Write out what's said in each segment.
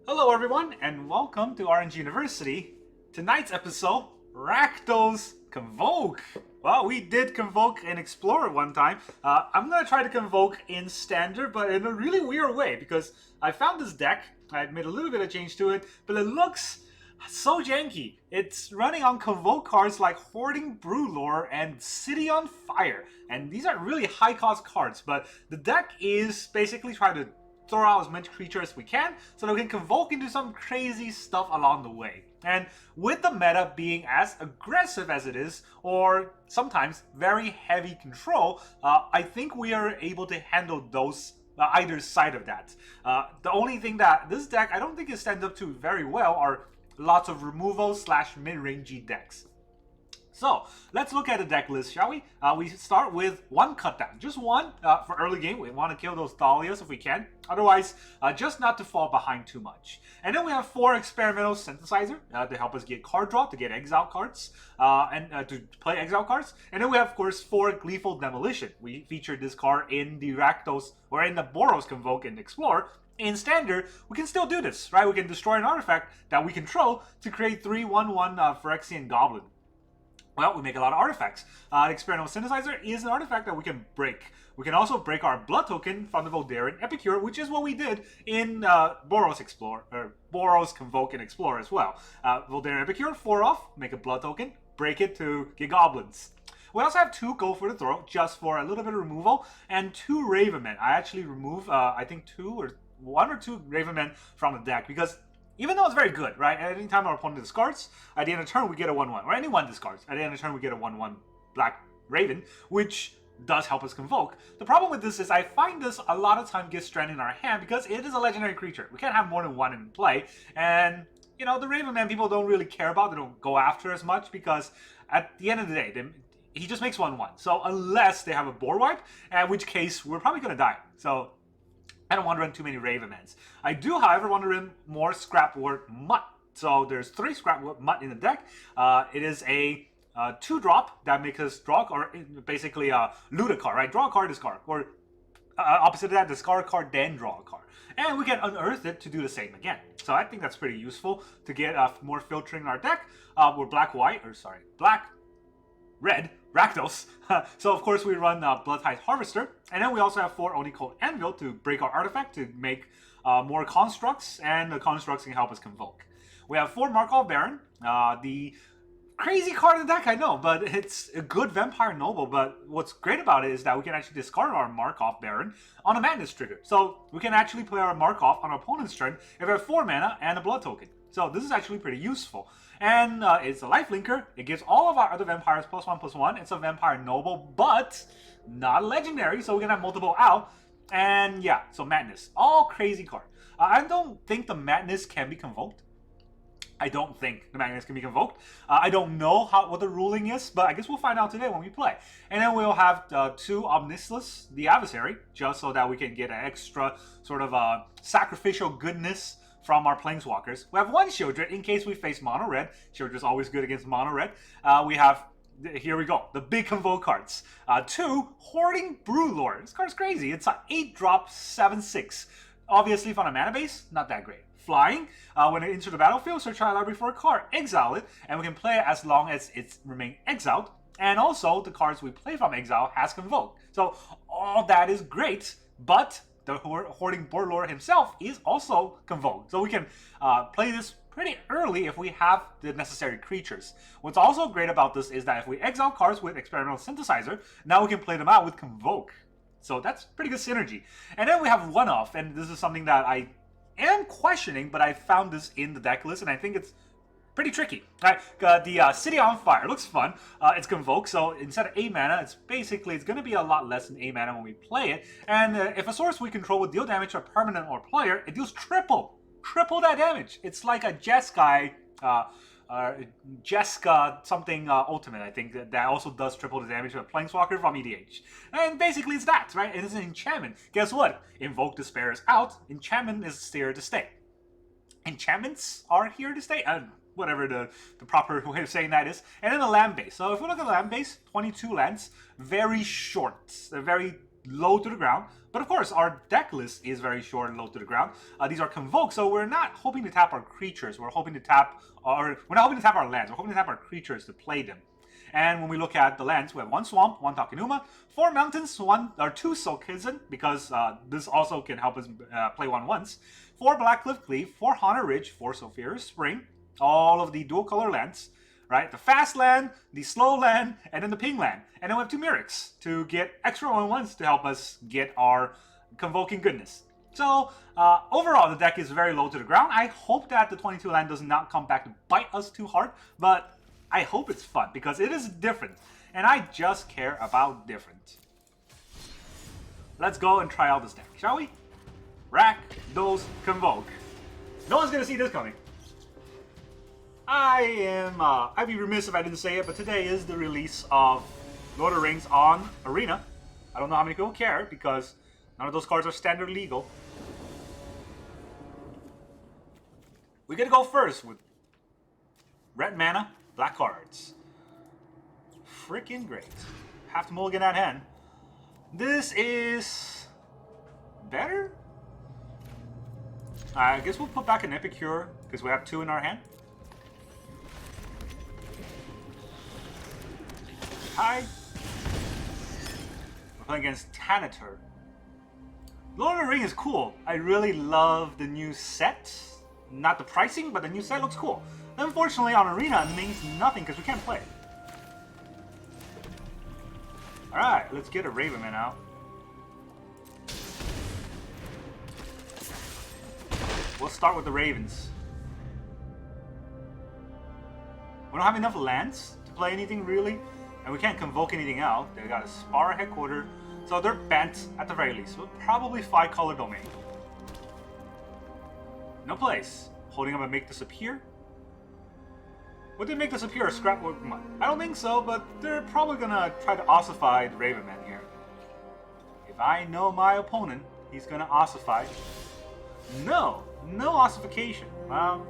Hello everyone, and welcome to RNG University. Tonight's episode, Rakdos Convoke. Well, we did Convoke in Explorer one time. I'm going to try to Convoke in Standard, but in a really weird way, because I found this deck, I made a little bit of change to it, but it looks so janky. It's running on Convoke cards like Hoarding Broodlord and City on Fire, and these are really high cost cards, but the deck is basically trying to throw out as much creature as we can so that we can convoke into some crazy stuff along the way. And with the meta being as aggressive as it is, or sometimes very heavy control, I think we are able to handle those either side of that. The only thing that this deck I don't think it stands up to very well are lots of removal slash mid-rangey decks. So, let's look at the deck list, shall we? We start with one cutdown. Just one for early game. We want to kill those Dahlias if we can. Otherwise, just not to fall behind too much. And then we have 4 Experimental Synthesizer to help us get card draw, to get exile cards, and to play exile cards. And then we have, of course, 4 Gleeful Demolition. We featured this card in the Rakdos, or in the Boros Convoke and Explore. In Standard, we can still do this, right? We can destroy an artifact that we control to create 3/1/1 Phyrexian Goblin. Well, we make a lot of artifacts. Experimental Synthesizer is an artifact that we can break. We can also break our blood token from the Voldaren Epicure, which is what we did in Boros Convoke and Explore as well. Voldaren Epicure, 4 off, make a blood token, break it to get goblins. We also have 2 Go for the Throat, just for a little bit of removal, and 2 Ravenmen. I actually remove, I think 1 or 2 Ravenmen from the deck, because even though it's very good, right? At any time our opponent discards, at the end of the turn we get a 1/1. Or anyone discards, at the end of the turn we get a 1/1 Black Raven, which does help us convoke. The problem with this is I find this a lot of time gets stranded in our hand because it is a legendary creature. We can't have more than 1 in play. And, you know, the Ravenman people don't really care about. They don't go after as much because at the end of the day, he just makes 1/1. So unless they have a board wipe, in which case we're probably going to die. So I don't want to run too many Ravenmans. I do, however, want to run more Scrapwork Mutt. So there's 3 Scrapwork Mutt in the deck. It is a 2-drop that makes us draw, or basically loot a card, right? Draw a card, discard. Or opposite of that, discard a card, then draw a card. And we can unearth it to do the same again. So I think that's pretty useful to get more filtering in our deck. We're black-red, Rakdos. So of course we run Bloodtithe Harvester, and then we also have 4 Oni-Cult Anvil to break our artifact to make more constructs, and the constructs can help us convoke. We have 4 Markov Baron, the crazy card in the deck, I know, but it's a good Vampire Noble. But what's great about it is that we can actually discard our Markov Baron on a Madness trigger. So we can actually play our Markov on our opponent's turn if we have 4 mana and a blood token. So this is actually pretty useful. And it's a lifelinker. It gives all of our other vampires +1/+1. It's a Vampire Noble, but not legendary, so we can have multiple out. And yeah, so Madness. All crazy card. I don't think the Madness can be convoked. I don't think the Madness can be convoked. I don't know what the ruling is, but I guess we'll find out today when we play. And then we'll have 2 Ob Nixilis, the Adversary, just so that we can get an extra sort of sacrificial goodness from our Planeswalkers. We have 1 Sheoldred in case we face mono red. Sheoldred's always good against mono red. We have, here we go, the big convoke cards. 2 Hoarding Broodlord. This card's crazy. It's an 8-drop 7/6. Obviously, from a mana base, not that great. Flying, when it enters the battlefield, search our library for a card, exile it, and we can play it as long as it's remained exiled. And also, the cards we play from exile has convoked. So all that is great, but the Hoarding Broodlord himself is also convoked. So we can play this pretty early if we have the necessary creatures. What's also great about this is that if we exile cards with Experimental Synthesizer, now we can play them out with Convoke. So that's pretty good synergy. And then we have 1 off, and this is something that I am questioning, but I found this in the deck list, and I think it's pretty tricky. All right, the City on Fire looks fun. It's Convoke, so instead of 8 mana, it's going to be a lot less than 8 mana when we play it. And if a source we control would deal damage to a permanent or player, it deals triple that damage. It's like a Jeskai, Jeska something ultimate, I think, that also does triple the damage to a Planeswalker from EDH. And basically it's that, right? It is an enchantment. Guess what? Invoke Despair is out. Enchantment is here to stay. Enchantments are here to stay. Whatever the proper way of saying that is. And then the land base. So if we look at the land base, 22 lands, very short. Very low to the ground. But of course, our deck list is very short and low to the ground. These are Convoke, so we're not hoping to tap our creatures. We're hoping to tap, or we're not hoping to tap our lands. We're hoping to tap our creatures to play them. And when we look at the lands, we have 1 Swamp, 1 Takenuma, 4 Mountains, 2 Silkhizen, because this also can help us play 1/1s, 4 Blackcliff Cleave, 4 Haunted Ridge, 4 Sulfurous Spring, all of the dual color lands, right? The fast land, the slow land, and then the ping land. And then we have 2 Myrics to get extra 1/1s to help us get our convoking goodness. So, overall, the deck is very low to the ground. I hope that the 22 land does not come back to bite us too hard, but I hope it's fun, because it is different, and I just care about different. Let's go and try out this deck, shall we? Rakdos Convoke. No one's gonna see this coming. I'd be remiss if I didn't say it, but today is the release of Lord of the Rings on Arena. I don't know how many people care, because none of those cards are standard legal. We gotta go first with red mana, black cards. Freaking great. Have to mulligan that hand. This is better? I guess we'll put back an Epicure, because we have 2 in our hand. Hi. We're playing against Tanator. Lord of the Ring is cool. I really love the new set. Not the pricing, but the new set looks cool. Unfortunately, on Arena, it means nothing because we can't play. Alright, let's get a Ravenman out. We'll start with the Ravens. We don't have enough lands to play anything, really. And we can't convoke anything out. They got a Spar Headquarter. So they're bent at the very least. We'll probably 5-color Domain. No place. Holding up and make this appear. Would they make this appear a Scrapwork Mutt? I don't think so, but they're probably gonna try to ossify the Ravenman here. If I know my opponent, he's gonna ossify. No ossification. Well,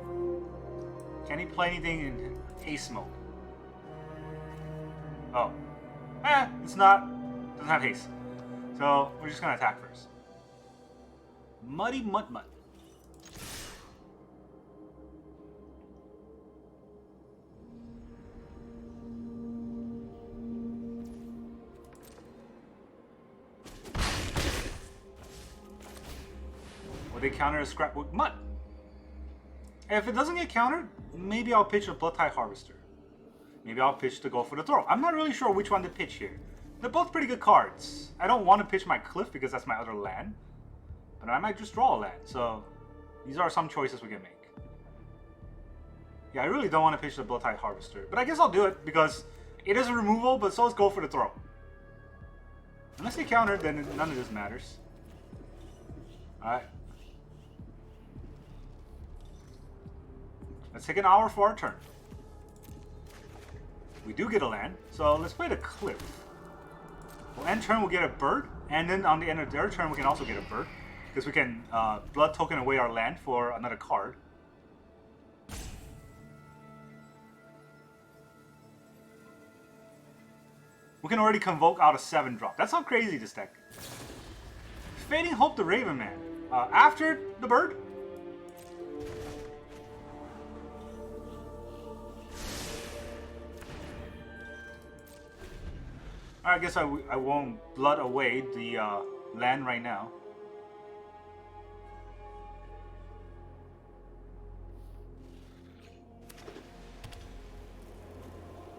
can he play anything in haste mode? Oh. It's not. Doesn't have haste. So, we're just gonna attack first. Muddy Mutt Mutt. Will they counter a Scrapwork Mutt? If it doesn't get countered, maybe I'll pitch a Bloodtithe Harvester. Maybe I'll pitch to go for the throw. I'm not really sure which one to pitch here. They're both pretty good cards. I don't want to pitch my Cliff because that's my other land. But I might just draw a land. So these are some choices we can make. Yeah, I really don't want to pitch the Bloodtithe Harvester. But I guess I'll do it because it is a removal, but so let's go for the throw. Unless they counter, then none of this matters. Alright. Let's take an hour for our turn. We do get a land, so let's play the Cliff. We'll end turn, we'll get a bird, and then on the end of their turn, we can also get a bird, because we can blood token away our land for another card. We can already convoke out a 7-drop. That's how crazy this deck. Fading Hope the Ravenman. After the bird. I guess I won't blood away the land right now.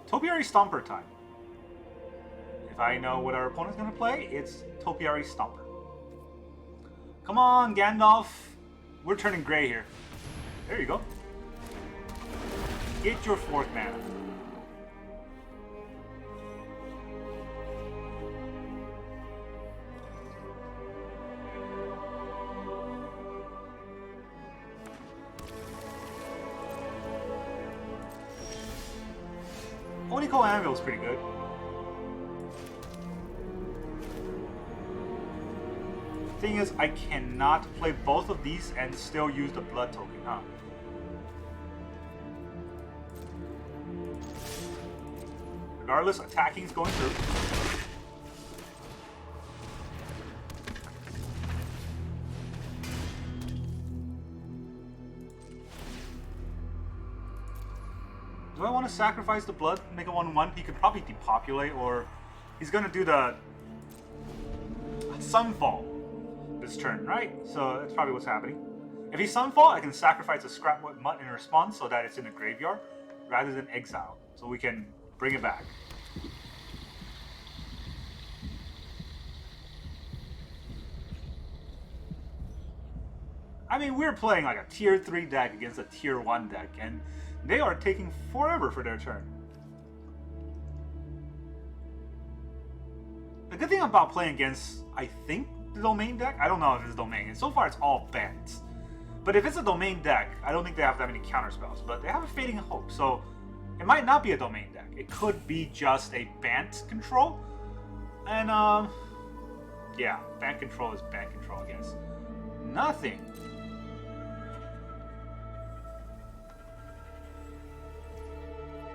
Topiary Stomper time. If I know what our opponent's going to play, it's Topiary Stomper. Come on, Gandalf. We're turning gray here. There you go. Get your 4th mana. Oni-Cult Anvil is pretty good. Thing is, I cannot play both of these and still use the blood token, huh? Regardless, attacking is going through. Do I want to sacrifice the blood, make a 1/1? He could probably depopulate, or he's gonna do the Sunfall this turn, right? So that's probably what's happening. If he Sunfall, I can sacrifice a Scrapwork Mutt in response so that it's in the graveyard rather than exile, so we can bring it back. I mean, we're playing like a tier 3 deck against a tier 1 deck, and they are taking forever for their turn. The good thing about playing against, I think, the domain deck, I don't know if it's domain, and so far it's all bans. But if it's a domain deck, I don't think they have that many counter spells, but they have a Fading Hope, so it might not be a domain deck. It could be just a Bant control, and yeah, Bant control is Bant control, I guess. Nothing.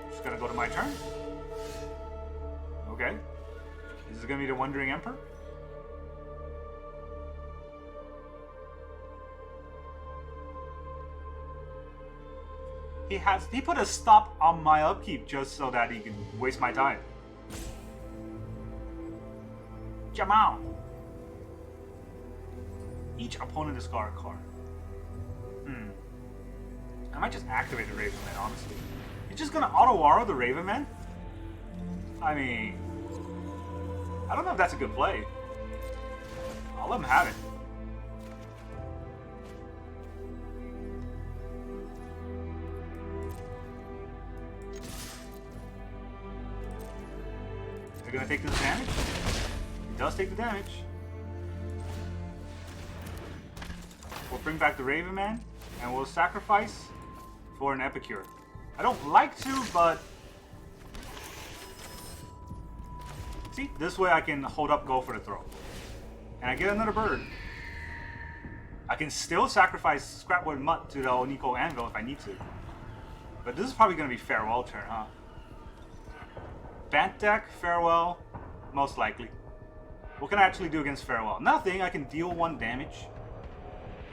Just gonna go to my turn. Okay. This is gonna be the Wandering Emperor. He put a stop on my upkeep just so that he can waste my time. Jamal. Each opponent discard a card. I might just activate the Ravenman, honestly. You're just gonna auto-waro the Ravenman? I mean, I don't know if that's a good play. I'll let him have it. Is it gonna take this damage? It does take the damage. We'll bring back the Ravenman, and we'll sacrifice for an Epicure. I don't like to, but... See, this way I can hold up, go for the throw. And I get another bird. I can still sacrifice Scrapwork Mutt to the Oni-Cult Anvil if I need to. But this is probably going to be Farewell turn, huh? Bant deck, Farewell, most likely. What can I actually do against Farewell? Nothing, I can deal 1 damage.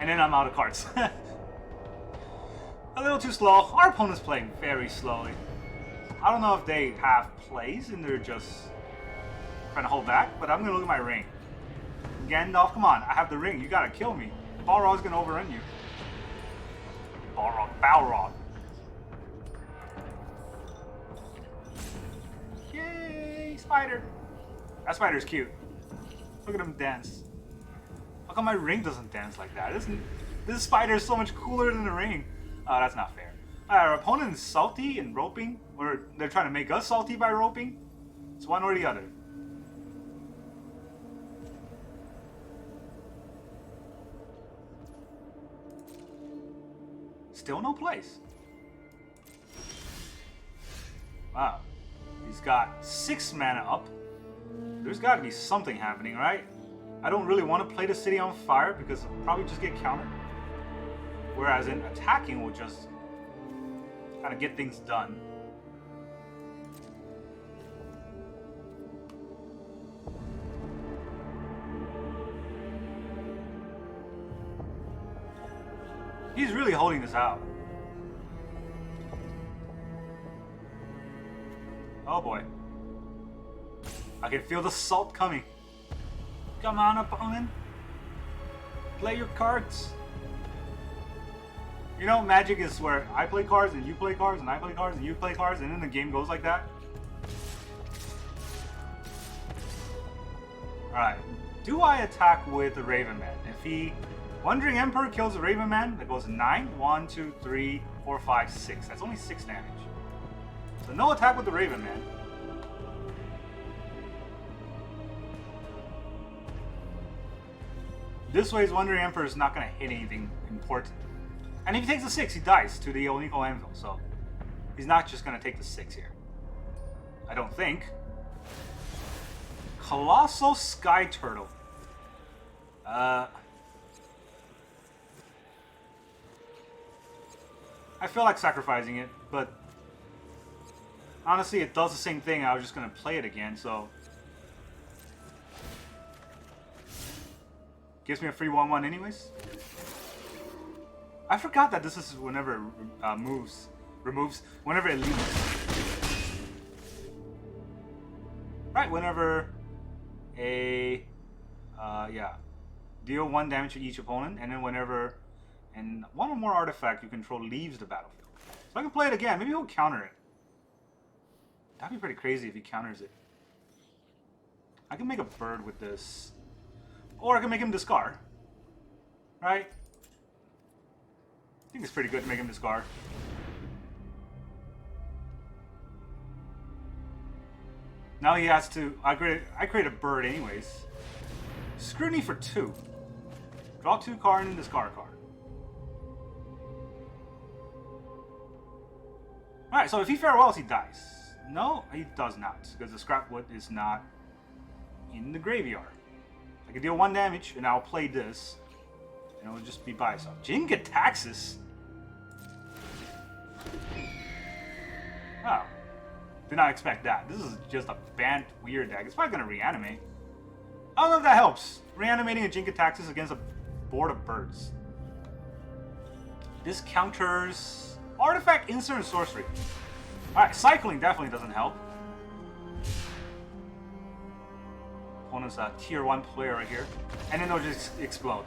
And then I'm out of cards. A little too slow. Our opponent's playing very slowly. I don't know if they have plays and they're just trying to hold back, but I'm going to look at my ring. Gandalf, come on, I have the ring. You got to kill me. Balrog's going to overrun you. Balrog. Yay, spider. That spider's cute. Look at him dance. How come my ring doesn't dance like that? This spider is so much cooler than the ring. Oh, that's not fair. Our opponent is salty and roping, or they're trying to make us salty by roping. It's one or the other. Still no place. Wow. He's got 6 mana up. There's got to be something happening, right? I don't really want to play the city on fire because I'll probably just get countered. Whereas in attacking will just kind of get things done. He's really holding this out. Oh boy. I can feel the salt coming. Come on, opponent. Play your cards. You know, Magic is where I play cards and you play cards and I play cards and you play cards and then the game goes like that. Alright. Do I attack with the Ravenman? If he... Wandering Emperor kills the Ravenman, that goes 9. 1, 2, 3, 4, 5, 6. That's only 6 damage. So no attack with the Ravenman. This way, his Wandering Emperor is not going to hit anything important. And if he takes the 6, he dies to the Oni-Cult Anvil, so he's not just going to take the 6 here. I don't think. Colossal Sky Turtle. I feel like sacrificing it, but honestly, it does the same thing. I was just going to play it again, so... Gives me a free 1/1 anyways. I forgot that this is whenever it removes, whenever it leaves. whenever a deal 1 damage to each opponent, and then whenever one or more artifact you control leaves the battlefield. So I can play it again. Maybe he'll counter it. That'd be pretty crazy if he counters it. I can make a bird with this, or I can make him discard. Right? I think it's pretty good to make him discard. Now he has to. I create a bird anyways. Scrutiny for 2. Draw 2 cards and discard a card. Alright, so if he farewells, he dies. No, he does not, because the Scrapwood is not in the graveyard. I can deal 1 damage, and I'll play this, and it'll just be by itself. Jin-Gitaxias? Oh. Did not expect that. This is just a banned weird deck. It's probably going to reanimate. I don't know if that helps. Reanimating a Jin-Gitaxias against a board of birds. This counters artifact, instant, and sorcery. Alright, cycling definitely doesn't help. Opponent's a tier 1 player right here. And then they'll just explode.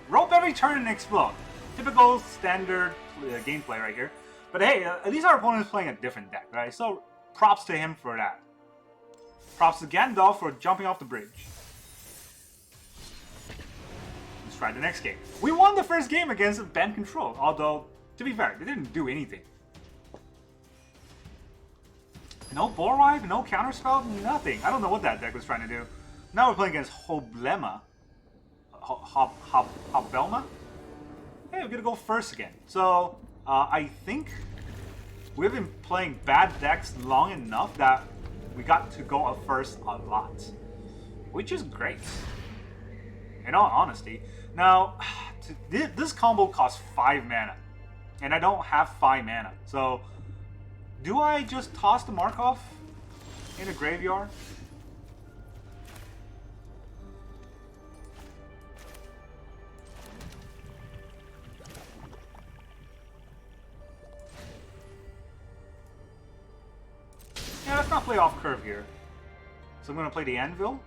Rope every turn and explode. Typical standard gameplay right here. But hey, at least our opponent is playing a different deck, right? So props to him for that. Props to Gandalf for jumping off the bridge. Let's try the next game. We won the first game against band control, although, to be fair, they didn't do anything. No Borewife, no counterspell, nothing. I don't know what that deck was trying to do. Now we're playing against Hoblema. Hobelma? Hey, we're gonna go first again. So, I think we've been playing bad decks long enough that we got to go up first a lot. Which is great. In all honesty. Now, this combo costs 5 mana. And I don't have 5 mana. So, do I just toss the Markov in a graveyard? Yeah, let's not play off curve here. So I'm going to play the Anvil.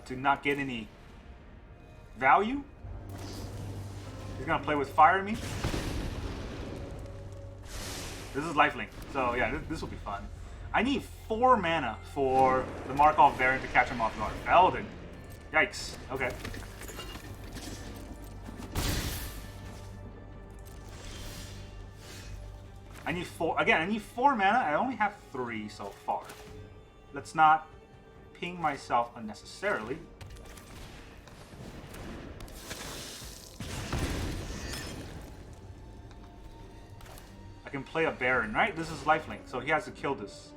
To not get any value. He's going to play with Fire Me. This is Lifelink, so yeah, this will be fun. I need 4 mana for the Markov Baron to catch him off guard. Elden. Yikes. Okay. I need 4. Again, I need 4 mana. I only have 3 so far. Let's not ping myself unnecessarily. I can play a Baron, right? This is Lifelink, so he has to kill this.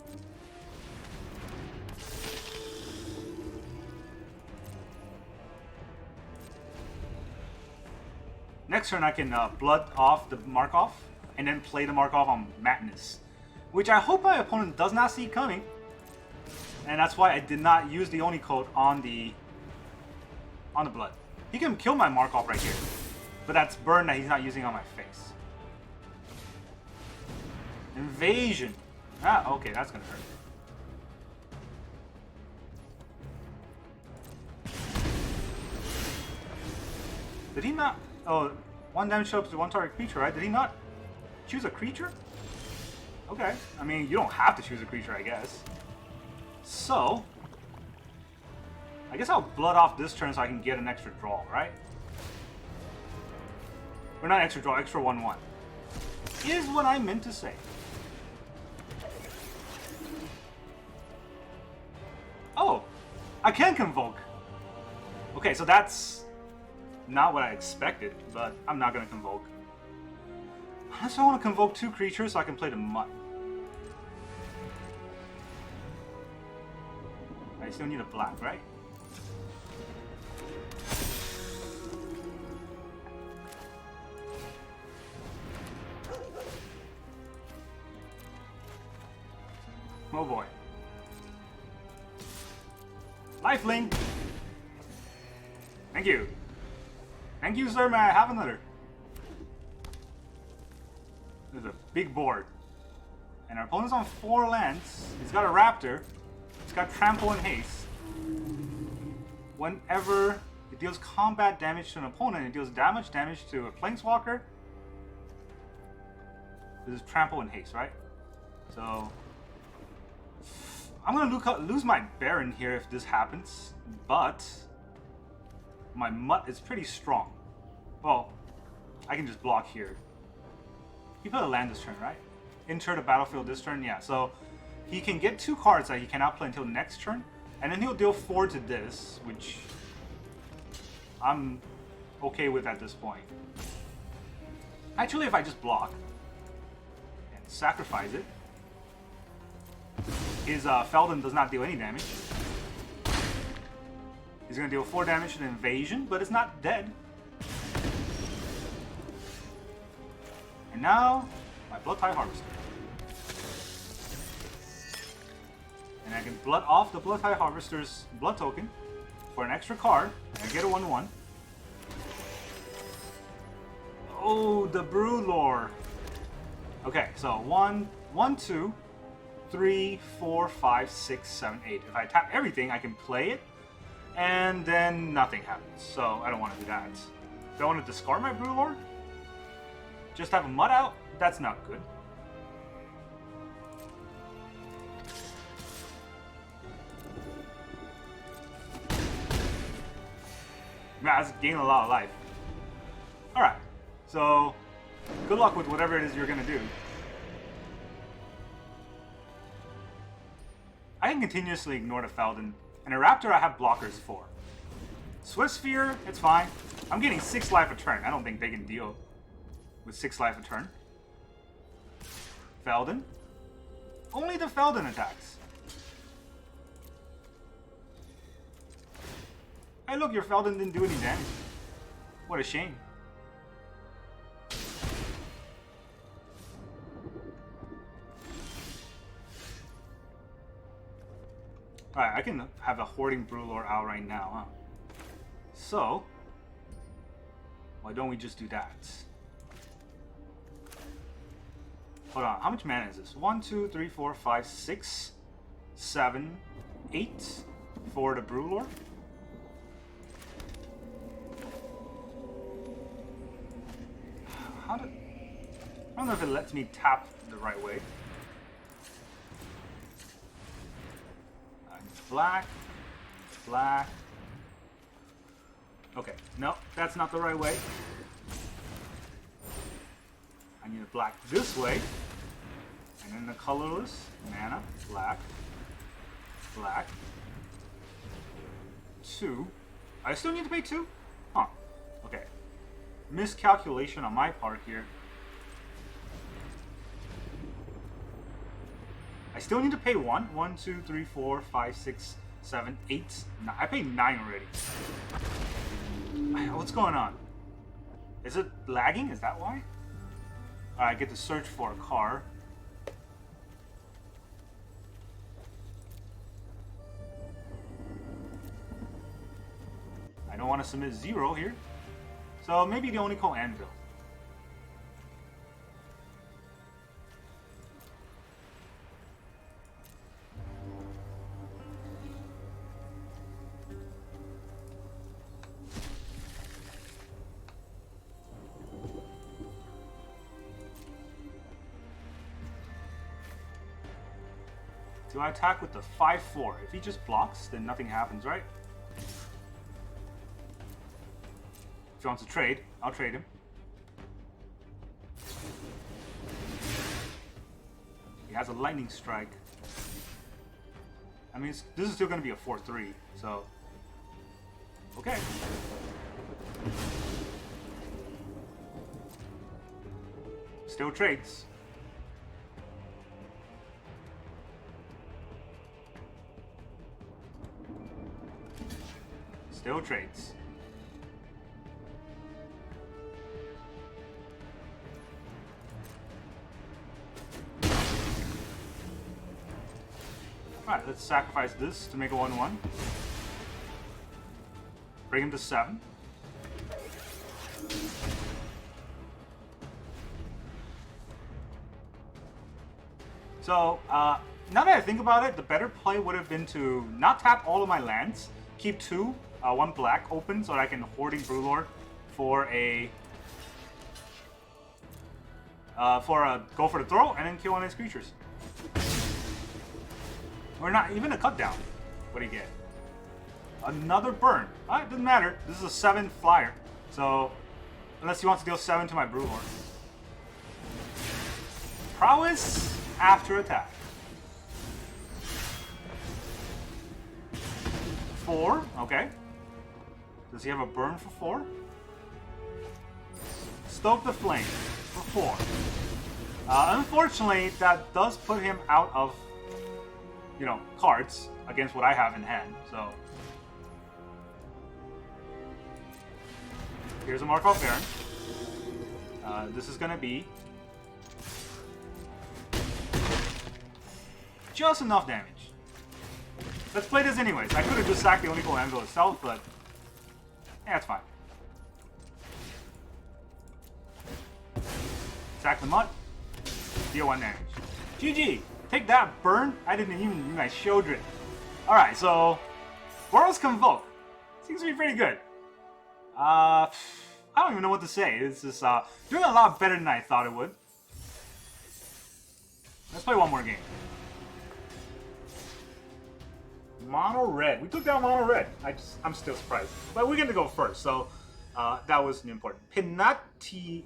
Next turn I can blood off the Markov, and then play the Markov on Madness. Which I hope my opponent does not see coming. And that's why I did not use the Oni-Cult on the blood. He can kill my Markov right here. But that's burn that he's not using on my face. Invasion. Ah, okay, that's gonna hurt. Did he not? Oh, 1 damage shows up to 1 target creature, right? Did he not choose a creature? Okay. I mean, you don't have to choose a creature, I guess. So, I guess I'll blood off this turn so I can get an extra draw, right? Or not extra draw, extra 1/1. Is what I meant to say. Oh, I can Convoke. Okay, so that's not what I expected, but I'm not going to Convoke. Unless I want to Convoke 2 creatures so I can play the Mutt. I still need a black, right? Oh boy. Lifelink! Thank you. Thank you, sir. May I have another? There's a big board. And our opponent's on 4 lands. He's got a Raptor. He's got Trample and Haste. Whenever it deals combat damage to an opponent, it deals damage to a Planeswalker. This is Trample and Haste, right? So I'm gonna lose my Baron here if this happens, but my Mutt is pretty strong. Well, I can just block here. He put a land this turn, right? Enter the battlefield this turn, yeah. So he can get 2 cards that he cannot play until next turn, and then he'll deal 4 to this, which I'm okay with at this point. Actually, if I just block and sacrifice it, his Feldon does not deal any damage. He's going to deal 4 damage to the invasion, but it's not dead. And now, my Bloodtithe Harvester. And I can blood off the Bloodtithe Harvester's blood token for an extra card, and I get a 1/1. Oh, the Broodlord. Okay, so 1, 2, 3, 4, 5, 6, 7, 8. If I tap everything, I can play it, and then nothing happens. So I don't want to do that. Do I want to discard my Broodlord? Just have a Mutt out? That's not good. Man, that's gaining a lot of life. Alright, so good luck with whatever it is you're going to do. I can continuously ignore the Feldon, and a Raptor I have blockers for. Swift Sphere, it's fine. I'm getting 6 life a turn. I don't think they can deal with 6 life a turn. Feldon. Only the Feldon attacks. Hey look, your Feldon didn't do any damage. What a shame. Alright, I can have a Hoarding Broodlord out right now, huh? So, why don't we just do that? Hold on, how much mana is this? 1, 2, 3, 4, 5, 6, 7, 8 for the Broodlord. I don't know if it lets me tap the right way. Black, black. Okay, no, that's not the right way. I need a black this way. And then the colorless, mana, black, black. 2. I still need to pay 2? Huh, okay. Miscalculation on my part here. I still need to pay 1. 1, 2, 3, 4, 5, 6, 7, 8. I paid 9 already. What's going on? Is it lagging? Is that why? I get to search for a car. I don't want to submit 0 here. So maybe the Oni-Cult Anvil. Do I attack with the 5/4? If he just blocks, then nothing happens, right? If he wants to trade, I'll trade him. He has a lightning strike. I mean, this is still going to be a 4/3, so... Okay. Still trades. Still trades. Alright, let's sacrifice this to make a 1/1. Bring him to 7. So, now that I think about it, the better play would have been to not tap all of my lands, keep 2, 1 black open so that I can Hoarding Broodlord for a go for the throw and then kill one of his creatures. Or not even a cut down. What do you get? Another burn. It doesn't matter. This is a 7 flyer. So, unless he wants to deal 7 to my Broodlord. Prowess after attack. 4, okay. Does he have a burn for 4? Stoke the Flame for 4. Unfortunately, that does put him out of, cards against what I have in hand, so. Here's a Markov Baron. This is gonna be just enough damage. Let's play this anyways. I could have just sacked the Oni-Cult Anvil itself, but yeah, it's fine. Sack the Mutt. Deal 1 damage. GG! Take that, burn! I didn't even use my Sheoldred. Alright, so Rakdos Convoke. Seems to be pretty good. I don't even know what to say. It's just doing a lot better than I thought it would. Let's play one more game. Mono red. We took down mono red. I'm still surprised. But we're going to go first, so that was important. Pinatanium.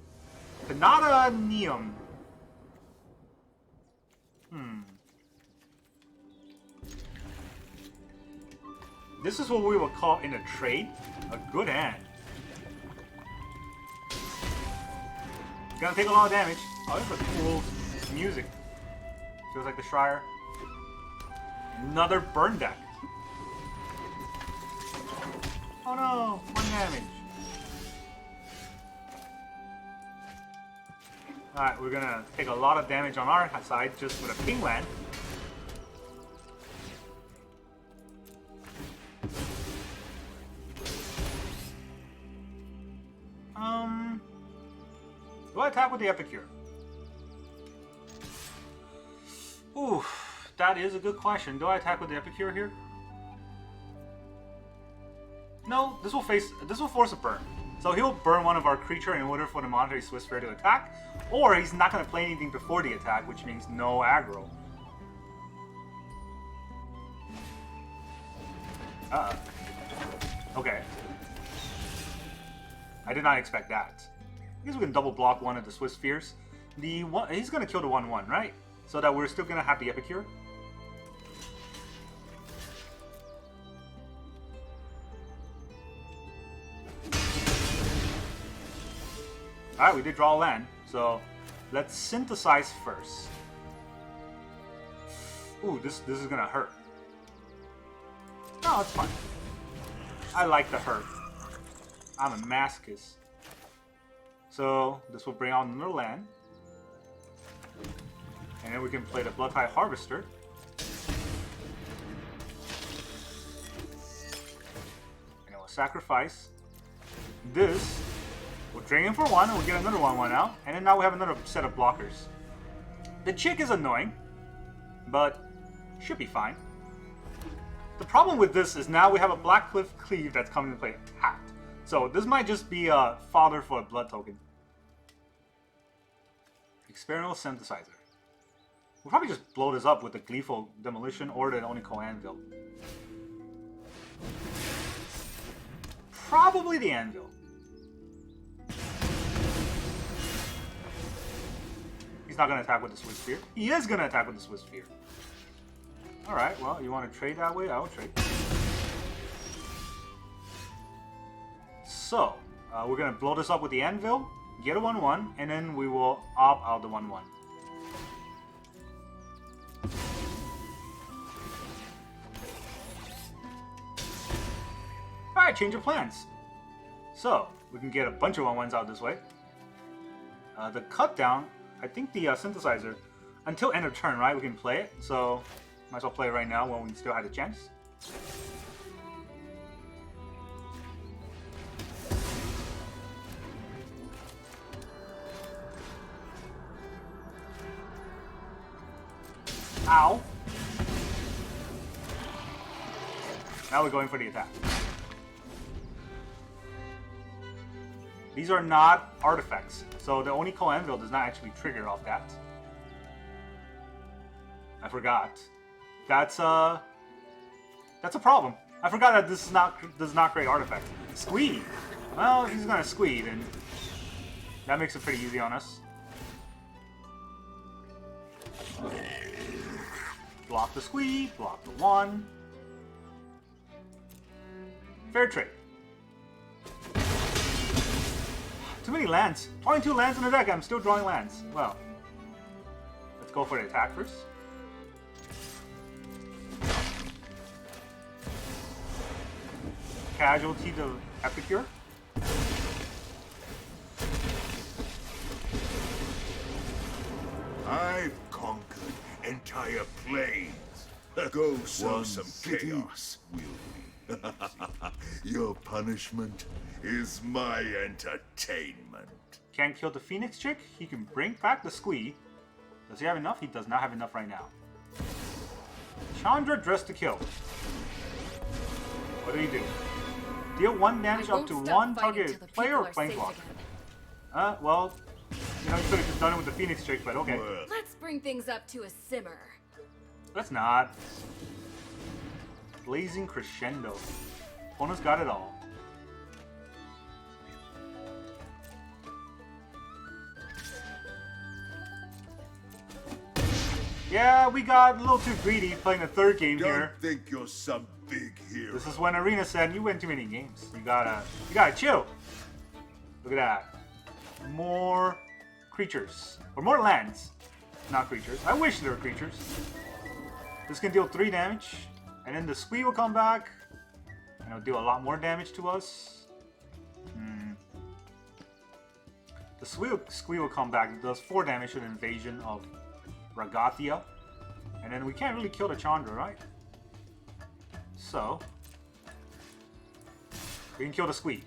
This is what we would call in a trade a good hand. Gonna take a lot of damage. Oh, this is cool music. Feels like the Shrier. Another burn deck. Oh no, 1 damage. Alright, we're gonna take a lot of damage on our side just with a ping land. Do I attack with the Epicure? Ooh, that is a good question. Do I attack with the Epicure here? No, this will force a burn. So he'll burn one of our creature in order for the Monetary Swiss Sphere to attack, or he's not going to play anything before the attack, which means no aggro. Okay. I did not expect that. I guess we can double block one of the Swiss Spheres. He's going to kill the 1/1, right? So that we're still going to have the Epicure. Alright, we did draw a land, so let's synthesize first. Ooh, this is gonna hurt. No, it's fine. I like the hurt. I'm a masochist. So this will bring out another land. And then we can play the Bloodtithe Harvester. And we'll sacrifice this. We'll drain him for 1, and we'll get another 1/1 out. And then now we have another set of blockers. The chick is annoying, but should be fine. The problem with this is now we have a Black Cliff Cleave that's coming to play tapped. So this might just be a fodder for a blood token. Experimental Synthesizer. We'll probably just blow this up with the Gleeful Demolition or the Oni-Cult Anvil. Probably the Anvil. He's not going to attack with the Swiss Sphere. He is going to attack with the Swiss Sphere. Alright, well, you want to trade that way? I will trade. So, we're going to blow this up with the Anvil, get a 1/1, and then we will opt out the 1/1. Alright, change of plans. So, we can get a bunch of 1/1s out this way. The cut down, I think the synthesizer, until end of turn, right, we can play it. So, might as well play it right now when we still have a chance. Ow. Now we're going for the attack. These are not artifacts, so the Oni-Cult Anvil does not actually trigger off that. I forgot. That's a problem. I forgot that this does not create artifacts. Squeed. Well, he's gonna squeed, and that makes it pretty easy on us. Block the squeed, block the 1. Fair trade. Too many lands. 22 lands in the deck. I'm still drawing lands. Well, let's go for the attack first. Casualty to Epicure. I've conquered entire planes. Go sow some chaos. Will be. Your punishment is my entertainment. Can't kill the Phoenix chick. He can bring back the Squee. Does he have enough? He does not have enough right now. Chandra dressed to kill. What do you do? Deal 1 damage up to 1 target player or planeswalker. Well, you know, you could have just done it with the Phoenix chick, but okay. Let's bring things up to a simmer. Let's not. Blazing Crescendo. Opponent's got it all. Yeah, we got a little too greedy playing the 3rd game here. Don't think you're some big hero. This is when Arena said, you win too many games. You gotta chill. Look at that. More creatures. Or more lands. Not creatures. I wish there were creatures. This can deal 3 damage. And then the Squee will come back. And it'll do a lot more damage to us. The Squee will come back. It does 4 damage to the invasion of Ragathia. And then we can't really kill the Chandra, right? So we can kill the Squee.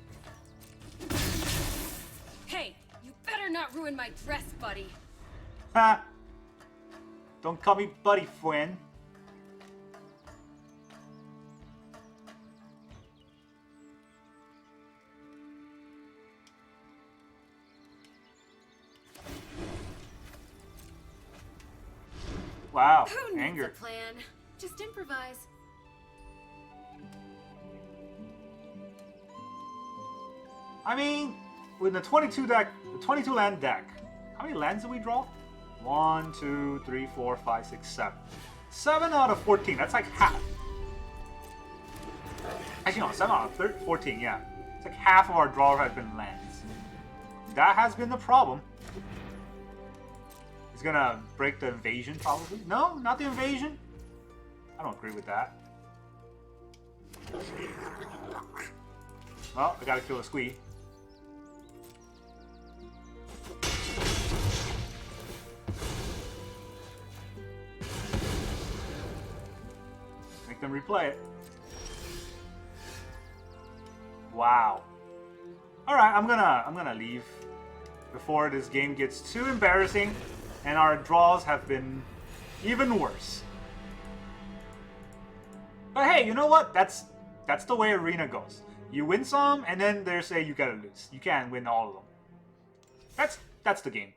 Hey, you better not ruin my dress, buddy. Ha! Don't call me buddy, friend. Wow, Who needs anger. a plan? Just improvise. I mean, with the 22 land deck, how many lands did we draw? 1, 2, 3, 4, 5, 6, 7. 7 out of 14. That's like half. Actually, no, 7 out of 14. Yeah, it's like half of our draw has been lands. That has been the problem. He's gonna break the invasion, probably. No, not the invasion. I don't agree with that. Well, I gotta kill a Squee. Make them replay it. Wow. All right, I'm gonna leave before this game gets too embarrassing. And our draws have been even worse. But hey, you know what? That's the way Arena goes. You win some, and then they say you gotta lose. You can't win all of them. That's the game.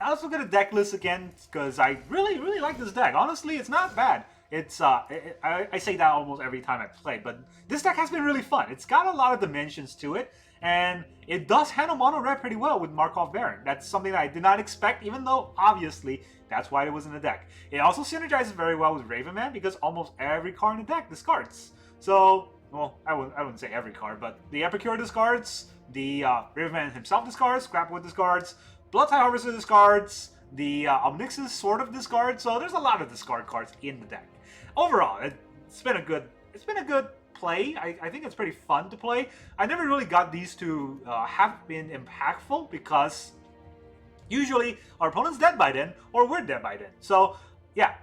I also get a deck list again because I really like this deck. Honestly, it's not bad. It's I say that almost every time I play, but this deck has been really fun. It's got a lot of dimensions to it. And it does handle mono red pretty well with Markov Baron. That's something that I did not expect, even though, obviously, that's why it was in the deck. It also synergizes very well with Ravenman, because almost every card in the deck discards. So, well, I wouldn't say every card, but the Epicure discards, the Ravenman himself discards, Scrapwork discards, Bloodtithe Harvester discards, the Ob Nixilis sort of discards, so there's a lot of discard cards in the deck. Overall, it's been a good play. I think it's pretty fun to play. I never really got these to have been impactful because usually our opponent's dead by then or we're dead by then. So yeah,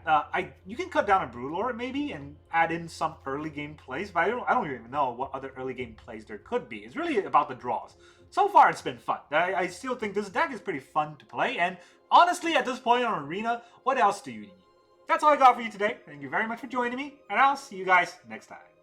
you can cut down a Broodlord maybe and add in some early game plays, but I don't even know what other early game plays there could be. It's really about the draws. so far it's been fun. I still think this deck is pretty fun to play, and honestly, at this point on Arena, what else do you need? That's all I got for you today. Thank you very much for joining me, and I'll see you guys next time.